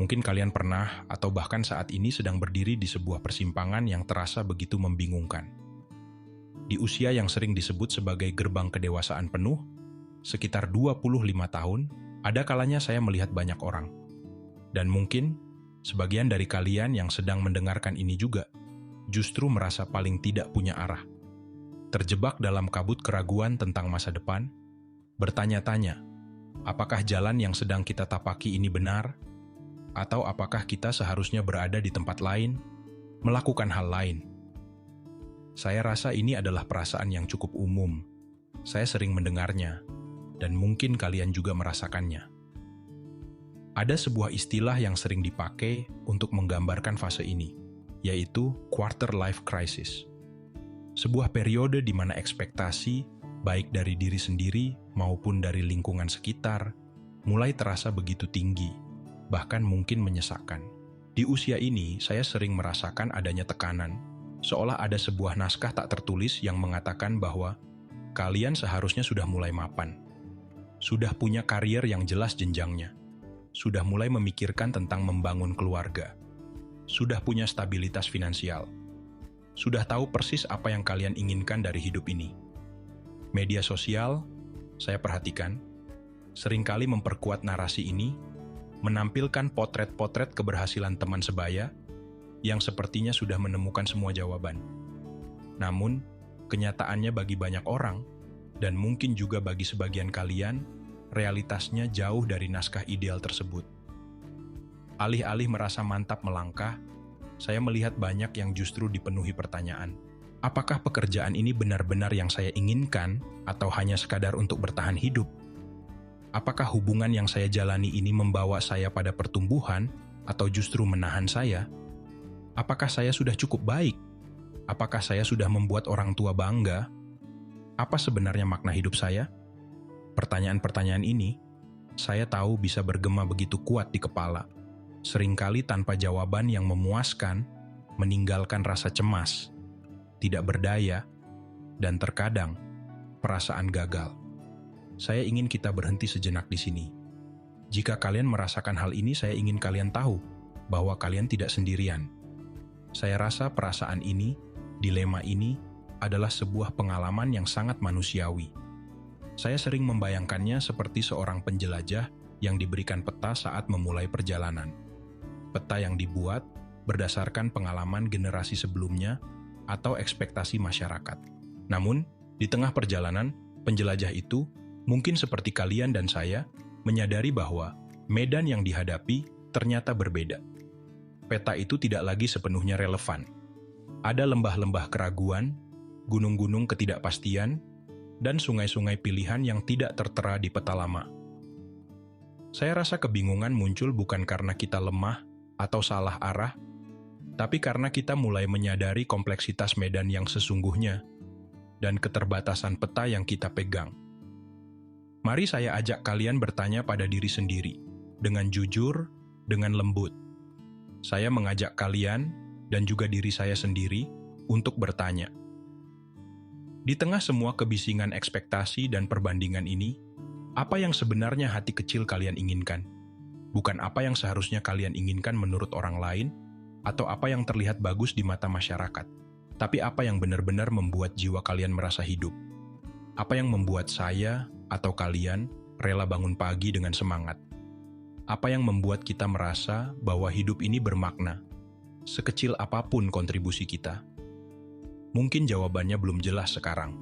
Mungkin kalian pernah atau bahkan saat ini sedang berdiri di sebuah persimpangan yang terasa begitu membingungkan. Di usia yang sering disebut sebagai gerbang kedewasaan penuh, sekitar 25 tahun, ada kalanya saya melihat banyak orang. Dan mungkin sebagian dari kalian yang sedang mendengarkan ini juga justru merasa paling tidak punya arah. Terjebak dalam kabut keraguan tentang masa depan, bertanya-tanya, apakah jalan yang sedang kita tapaki ini benar? Atau apakah kita seharusnya berada di tempat lain, melakukan hal lain? Saya rasa ini adalah perasaan yang cukup umum. Saya sering mendengarnya, dan mungkin kalian juga merasakannya. Ada sebuah istilah yang sering dipakai untuk menggambarkan fase ini, yaitu quarter life crisis. Sebuah periode di mana ekspektasi, baik dari diri sendiri maupun dari lingkungan sekitar, mulai terasa begitu tinggi, bahkan mungkin menyesakkan. Di usia ini, saya sering merasakan adanya tekanan, seolah ada sebuah naskah tak tertulis yang mengatakan bahwa kalian seharusnya sudah mulai mapan, sudah punya karier yang jelas jenjangnya, sudah mulai memikirkan tentang membangun keluarga, sudah punya stabilitas finansial, sudah tahu persis apa yang kalian inginkan dari hidup ini. Media sosial, saya perhatikan, seringkali memperkuat narasi ini, menampilkan potret-potret keberhasilan teman sebaya yang sepertinya sudah menemukan semua jawaban. Namun, kenyataannya bagi banyak orang, dan mungkin juga bagi sebagian kalian, realitasnya jauh dari naskah ideal tersebut. Alih-alih merasa mantap melangkah, saya melihat banyak yang justru dipenuhi pertanyaan. Apakah pekerjaan ini benar-benar yang saya inginkan atau hanya sekadar untuk bertahan hidup? Apakah hubungan yang saya jalani ini membawa saya pada pertumbuhan atau justru menahan saya? Apakah saya sudah cukup baik? Apakah saya sudah membuat orang tua bangga? Apa sebenarnya makna hidup saya? Pertanyaan-pertanyaan ini, saya tahu bisa bergema begitu kuat di kepala, seringkali tanpa jawaban yang memuaskan, meninggalkan rasa cemas, tidak berdaya, dan terkadang perasaan gagal. Saya ingin kita berhenti sejenak di sini. Jika kalian merasakan hal ini, saya ingin kalian tahu bahwa kalian tidak sendirian. Saya rasa perasaan ini, dilema ini, adalah sebuah pengalaman yang sangat manusiawi. Saya sering membayangkannya seperti seorang penjelajah yang diberikan peta saat memulai perjalanan. Peta yang dibuat berdasarkan pengalaman generasi sebelumnya atau ekspektasi masyarakat. Namun, di tengah perjalanan, penjelajah itu mungkin seperti kalian dan saya, menyadari bahwa medan yang dihadapi ternyata berbeda. Peta itu tidak lagi sepenuhnya relevan. Ada lembah-lembah keraguan, gunung-gunung ketidakpastian, dan sungai-sungai pilihan yang tidak tertera di peta lama. Saya rasa kebingungan muncul bukan karena kita lemah atau salah arah, tapi karena kita mulai menyadari kompleksitas medan yang sesungguhnya dan keterbatasan peta yang kita pegang. Mari saya ajak kalian bertanya pada diri sendiri, dengan jujur, dengan lembut. Saya mengajak kalian, dan juga diri saya sendiri, untuk bertanya. Di tengah semua kebisingan ekspektasi dan perbandingan ini, apa yang sebenarnya hati kecil kalian inginkan? Bukan apa yang seharusnya kalian inginkan menurut orang lain, atau apa yang terlihat bagus di mata masyarakat, tapi apa yang benar-benar membuat jiwa kalian merasa hidup. Apa yang membuat saya atau kalian rela bangun pagi dengan semangat? Apa yang membuat kita merasa bahwa hidup ini bermakna, sekecil apapun kontribusi kita? Mungkin jawabannya belum jelas sekarang.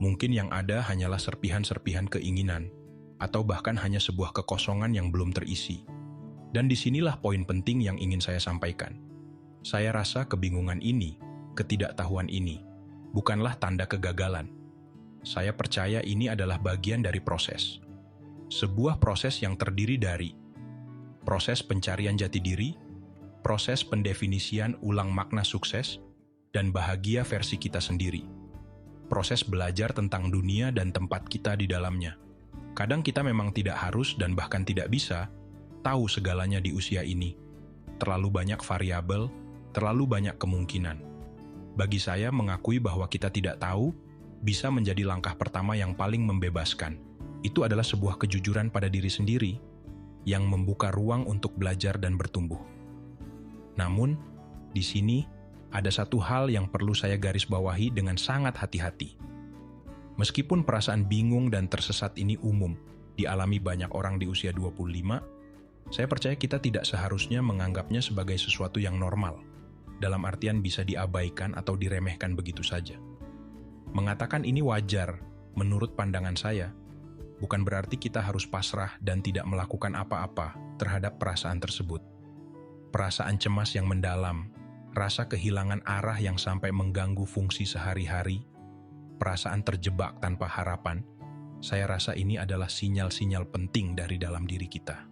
Mungkin yang ada hanyalah serpihan-serpihan keinginan, atau bahkan hanya sebuah kekosongan yang belum terisi. Dan disinilah poin penting yang ingin saya sampaikan. Saya rasa kebingungan ini, ketidaktahuan ini, bukanlah tanda kegagalan. Saya percaya ini adalah bagian dari proses. Sebuah proses yang terdiri dari proses pencarian jati diri, proses pendefinisian ulang makna sukses, dan bahagia versi kita sendiri. Proses belajar tentang dunia dan tempat kita di dalamnya. Kadang kita memang tidak harus dan bahkan tidak bisa tahu segalanya di usia ini. Terlalu banyak variabel, terlalu banyak kemungkinan. Bagi saya, mengakui bahwa kita tidak tahu bisa menjadi langkah pertama yang paling membebaskan. Itu adalah sebuah kejujuran pada diri sendiri. yang membuka ruang untuk belajar dan bertumbuh. Namun, di sini ada satu hal yang perlu saya garis bawahi dengan sangat hati-hati. Meskipun perasaan bingung dan tersesat ini umum dialami banyak orang di usia 25, saya percaya kita tidak seharusnya menganggapnya sebagai sesuatu yang normal, dalam artian bisa diabaikan atau diremehkan begitu saja. Mengatakan ini wajar, menurut pandangan saya, bukan berarti kita harus pasrah dan tidak melakukan apa-apa terhadap perasaan tersebut. Perasaan cemas yang mendalam, rasa kehilangan arah yang sampai mengganggu fungsi sehari-hari, perasaan terjebak tanpa harapan, saya rasa ini adalah sinyal-sinyal penting dari dalam diri kita.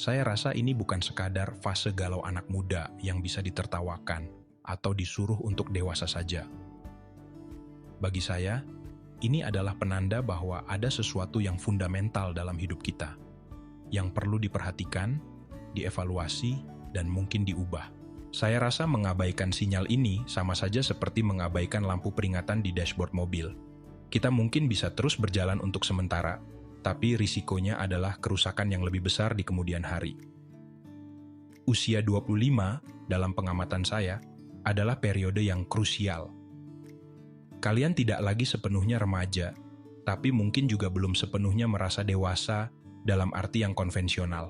Saya rasa ini bukan sekadar fase galau anak muda yang bisa ditertawakan atau disuruh untuk dewasa saja. Bagi saya, ini adalah penanda bahwa ada sesuatu yang fundamental dalam hidup kita, yang perlu diperhatikan, dievaluasi, dan mungkin diubah. Saya rasa mengabaikan sinyal ini sama saja seperti mengabaikan lampu peringatan di dashboard mobil. Kita mungkin bisa terus berjalan untuk sementara, tapi risikonya adalah kerusakan yang lebih besar di kemudian hari. Usia 25, dalam pengamatan saya, adalah periode yang krusial. Kalian tidak lagi sepenuhnya remaja, tapi mungkin juga belum sepenuhnya merasa dewasa dalam arti yang konvensional.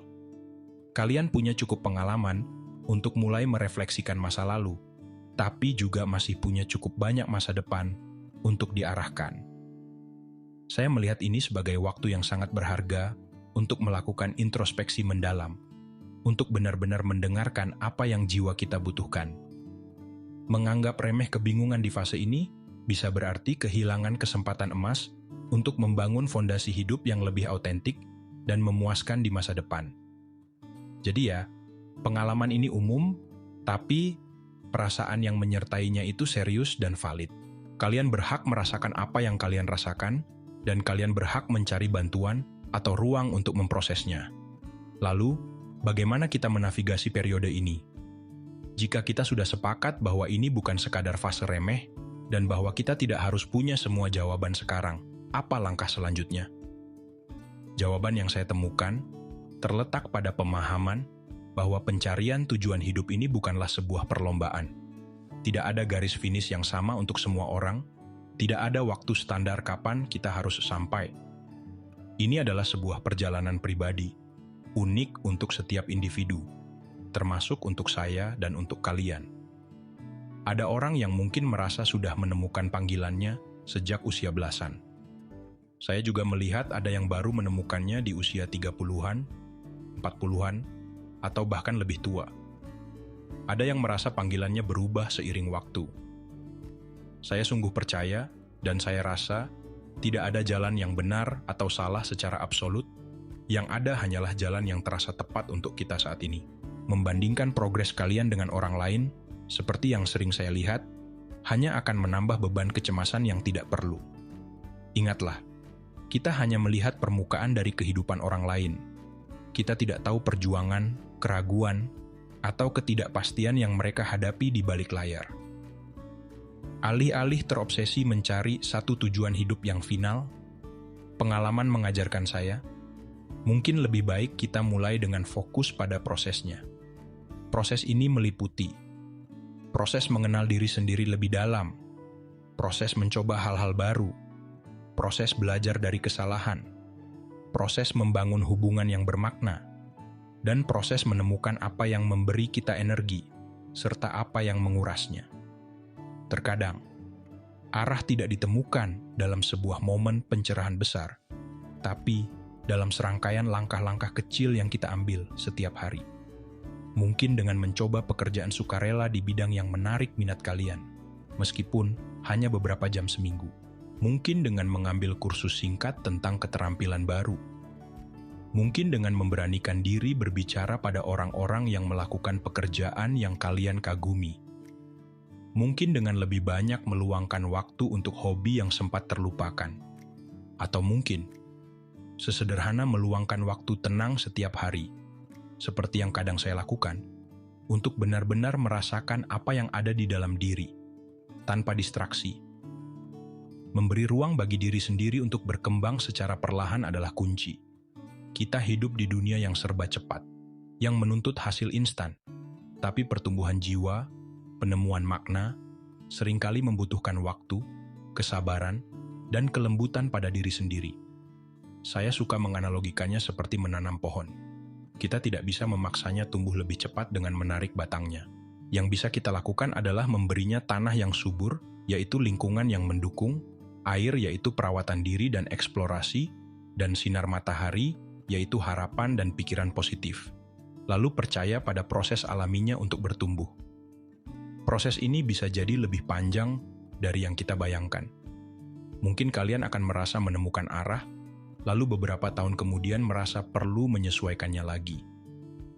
Kalian punya cukup pengalaman untuk mulai merefleksikan masa lalu, tapi juga masih punya cukup banyak masa depan untuk diarahkan. Saya melihat ini sebagai waktu yang sangat berharga untuk melakukan introspeksi mendalam, untuk benar-benar mendengarkan apa yang jiwa kita butuhkan. Menganggap remeh kebingungan di fase ini bisa berarti kehilangan kesempatan emas untuk membangun fondasi hidup yang lebih autentik dan memuaskan di masa depan. Jadi ya, pengalaman ini umum, tapi perasaan yang menyertainya itu serius dan valid. Kalian berhak merasakan apa yang kalian rasakan, dan kalian berhak mencari bantuan atau ruang untuk memprosesnya. Lalu, bagaimana kita menavigasi periode ini? Jika kita sudah sepakat bahwa ini bukan sekadar fase remeh, dan bahwa kita tidak harus punya semua jawaban sekarang, apa langkah selanjutnya? Jawaban yang saya temukan terletak pada pemahaman bahwa pencarian tujuan hidup ini bukanlah sebuah perlombaan. Tidak ada garis finish yang sama untuk semua orang, tidak ada waktu standar kapan kita harus sampai. Ini adalah sebuah perjalanan pribadi, unik untuk setiap individu, termasuk untuk saya dan untuk kalian. Ada orang yang mungkin merasa sudah menemukan panggilannya sejak usia belasan. Saya juga melihat ada yang baru menemukannya di usia 30-an, 40-an, atau bahkan lebih tua. Ada yang merasa panggilannya berubah seiring waktu. Saya sungguh percaya, dan saya rasa, tidak ada jalan yang benar atau salah secara absolut, yang ada hanyalah jalan yang terasa tepat untuk kita saat ini. Membandingkan progres kalian dengan orang lain, seperti yang sering saya lihat, hanya akan menambah beban kecemasan yang tidak perlu. Ingatlah, kita hanya melihat permukaan dari kehidupan orang lain. Kita tidak tahu perjuangan, keraguan, atau ketidakpastian yang mereka hadapi di balik layar. Alih-alih terobsesi mencari satu tujuan hidup yang final, pengalaman mengajarkan saya, mungkin lebih baik kita mulai dengan fokus pada prosesnya. Proses ini meliputi proses mengenal diri sendiri lebih dalam, proses mencoba hal-hal baru, proses belajar dari kesalahan, proses membangun hubungan yang bermakna, dan proses menemukan apa yang memberi kita energi, serta apa yang mengurasnya. Terkadang, arah tidak ditemukan dalam sebuah momen pencerahan besar, tapi dalam serangkaian langkah-langkah kecil yang kita ambil setiap hari. Mungkin dengan mencoba pekerjaan sukarela di bidang yang menarik minat kalian, meskipun hanya beberapa jam seminggu. Mungkin dengan mengambil kursus singkat tentang keterampilan baru. Mungkin dengan memberanikan diri berbicara pada orang-orang yang melakukan pekerjaan yang kalian kagumi. Mungkin dengan lebih banyak meluangkan waktu untuk hobi yang sempat terlupakan. Atau mungkin sesederhana meluangkan waktu tenang setiap hari, seperti yang kadang saya lakukan, untuk benar-benar merasakan apa yang ada di dalam diri, tanpa distraksi. Memberi ruang bagi diri sendiri untuk berkembang secara perlahan adalah kunci. Kita hidup di dunia yang serba cepat, yang menuntut hasil instan. Tapi pertumbuhan jiwa, penemuan makna, seringkali membutuhkan waktu, kesabaran, dan kelembutan pada diri sendiri. Saya suka menganalogikannya seperti menanam pohon. Kita tidak bisa memaksanya tumbuh lebih cepat dengan menarik batangnya. Yang bisa kita lakukan adalah memberinya tanah yang subur, yaitu lingkungan yang mendukung, air yaitu perawatan diri dan eksplorasi, dan sinar matahari yaitu harapan dan pikiran positif. Lalu percaya pada proses alaminya untuk bertumbuh. Proses ini bisa jadi lebih panjang dari yang kita bayangkan. Mungkin kalian akan merasa menemukan arah, lalu beberapa tahun kemudian merasa perlu menyesuaikannya lagi.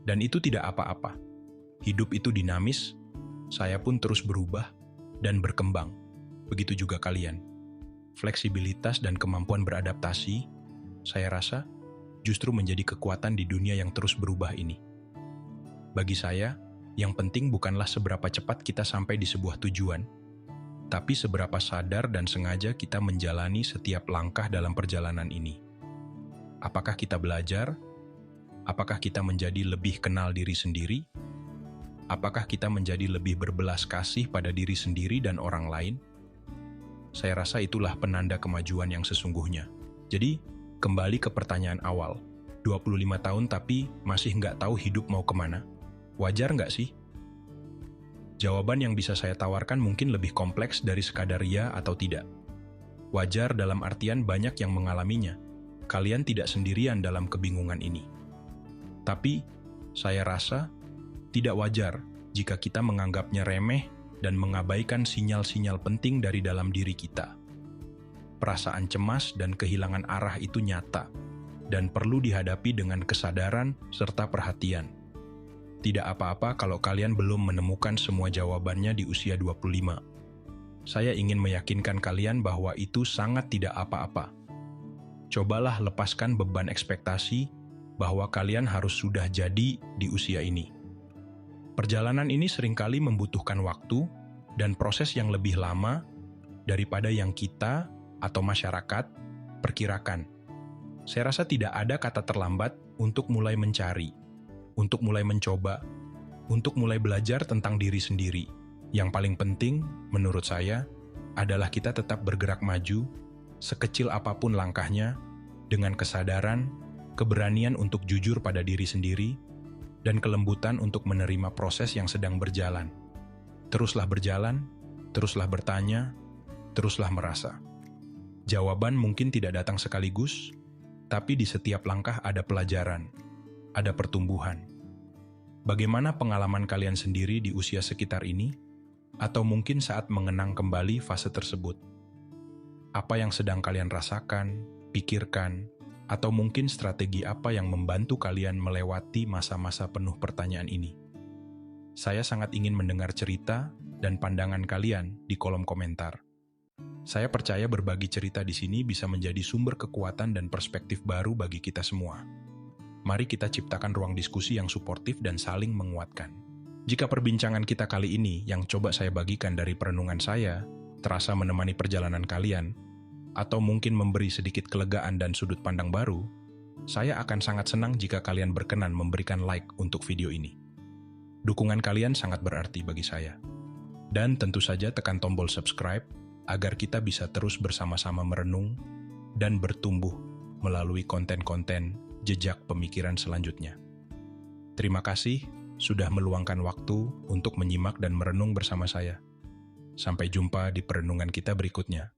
Dan itu tidak apa-apa. Hidup itu dinamis, saya pun terus berubah dan berkembang. Begitu juga kalian. Fleksibilitas dan kemampuan beradaptasi, saya rasa, justru menjadi kekuatan di dunia yang terus berubah ini. Bagi saya, yang penting bukanlah seberapa cepat kita sampai di sebuah tujuan, tapi seberapa sadar dan sengaja kita menjalani setiap langkah dalam perjalanan ini. Apakah kita belajar? Apakah kita menjadi lebih kenal diri sendiri? Apakah kita menjadi lebih berbelas kasih pada diri sendiri dan orang lain? Saya rasa itulah penanda kemajuan yang sesungguhnya. Jadi, kembali ke pertanyaan awal. 25 tahun tapi masih nggak tahu hidup mau kemana? Wajar nggak sih? Jawaban yang bisa saya tawarkan mungkin lebih kompleks dari sekadar ya atau tidak. Wajar dalam artian banyak yang mengalaminya. Kalian tidak sendirian dalam kebingungan ini. Tapi, saya rasa tidak wajar jika kita menganggapnya remeh dan mengabaikan sinyal-sinyal penting dari dalam diri kita. Perasaan cemas dan kehilangan arah itu nyata, dan perlu dihadapi dengan kesadaran serta perhatian. Tidak apa-apa kalau kalian belum menemukan semua jawabannya di usia 25. Saya ingin meyakinkan kalian bahwa itu sangat tidak apa-apa. Cobalah lepaskan beban ekspektasi bahwa kalian harus sudah jadi di usia ini. Perjalanan ini seringkali membutuhkan waktu dan proses yang lebih lama daripada yang kita atau masyarakat perkirakan. Saya rasa tidak ada kata terlambat untuk mulai mencari, untuk mulai mencoba, untuk mulai belajar tentang diri sendiri. Yang paling penting, menurut saya, adalah kita tetap bergerak maju, sekecil apapun langkahnya, dengan kesadaran, keberanian untuk jujur pada diri sendiri, dan kelembutan untuk menerima proses yang sedang berjalan. Teruslah berjalan, teruslah bertanya, teruslah merasa. Jawaban mungkin tidak datang sekaligus, tapi di setiap langkah ada pelajaran, ada pertumbuhan. Bagaimana pengalaman kalian sendiri di usia sekitar ini? Atau mungkin saat mengenang kembali fase tersebut? Apa yang sedang kalian rasakan, pikirkan, atau mungkin strategi apa yang membantu kalian melewati masa-masa penuh pertanyaan ini? Saya sangat ingin mendengar cerita dan pandangan kalian di kolom komentar. Saya percaya berbagi cerita di sini bisa menjadi sumber kekuatan dan perspektif baru bagi kita semua. Mari kita ciptakan ruang diskusi yang suportif dan saling menguatkan. Jika perbincangan kita kali ini yang coba saya bagikan dari perenungan saya, terasa menemani perjalanan kalian, atau mungkin memberi sedikit kelegaan dan sudut pandang baru, saya akan sangat senang jika kalian berkenan memberikan like untuk video ini. Dukungan kalian sangat berarti bagi saya. Dan tentu saja tekan tombol subscribe agar kita bisa terus bersama-sama merenung dan bertumbuh melalui konten-konten jejak pemikiran selanjutnya. Terima kasih sudah meluangkan waktu untuk menyimak dan merenung bersama saya. Sampai jumpa di perenungan kita berikutnya.